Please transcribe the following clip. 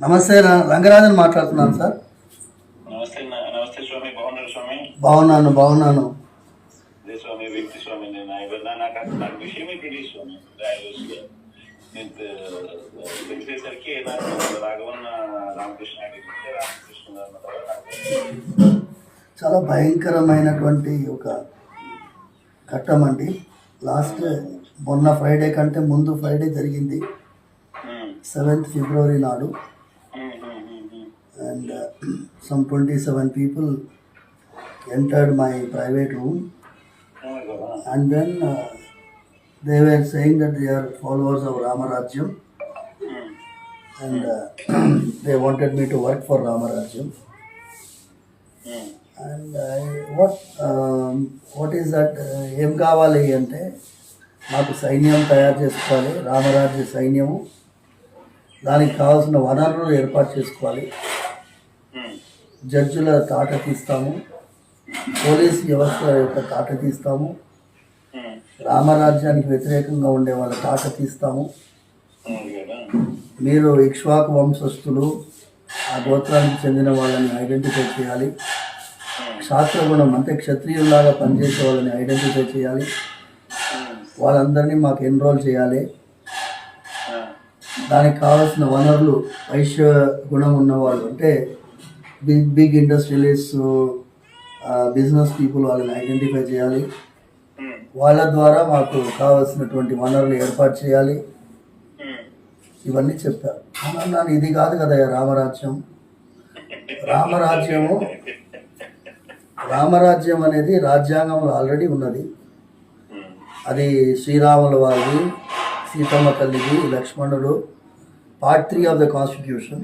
నమస్తే రంగరాజన్ మాట్లాడుతున్నాను సార్. నమస్తే నమస్తే స్వామి. బాగున్నారు స్వామి? బాగున్నాను అదే స్వామి, వ్యక్తి స్వామి. నాకు విషయమే తెలియదు స్వామి. నేను తెలిసేసరికి నాకు రాఘవన్న రామకృష్ణ చాలా భయంకరమైనటువంటి ఒక ఘట్టం అండి. లాస్ట్ మొన్న ఫ్రైడే కంటే ముందు ఫ్రైడే జరిగింది, 7th February నాడు. And some 27 people entered my private room, and then they were saying that they are followers of Ramarajyam, and they wanted me to work for Ramarajyam. And what is that? ఏం కావాలి అంటే మాకు సైన్యం తయారు చేసుకోవాలి, రామరాజ్య సైన్యము. దానికి కావాల్సిన వనరులు ఏర్పాటు చేసుకోవాలి. జడ్జుల తాట తీస్తాము, పోలీస్ వ్యవస్థ యొక్క తాట తీస్తాము, రామరాజ్యానికి వ్యతిరేకంగా ఉండే వాళ్ళ తాట తీస్తాము. మీరు ఇక్ష్వాకు వంశస్థులు, ఆ గోత్రానికి చెందిన వాళ్ళని ఐడెంటిఫై చేయాలి. శాస్త్రగుణం అంటే క్షత్రియుల్లాగా పనిచేసే వాళ్ళని ఐడెంటిఫై చేయాలి. వాళ్ళందరినీ మాకు ఎన్రోల్ చేయాలి. దానికి కావాల్సిన వనరులు వైశ్య గుణం ఉన్నవాళ్ళు అంటే బిగ్ ఇండస్ట్రియలిస్ట్, బిజినెస్ పీపుల్, వాళ్ళని ఐడెంటిఫై చేయాలి. వాళ్ళ ద్వారా మాకు కావాల్సినటువంటి వనరులు ఏర్పాటు చేయాలి. ఇవన్నీ చెప్పారు. అన్నాను, ఇది కాదు కదా రామరాజ్యం. రామరాజ్యం అనేది రాజ్యాంగంలో ఆల్రెడీ ఉన్నది. అది శ్రీరాముల వారిది, సీతమ్మ తల్లిది, లక్ష్మణుడు, Part 3 of the Constitution.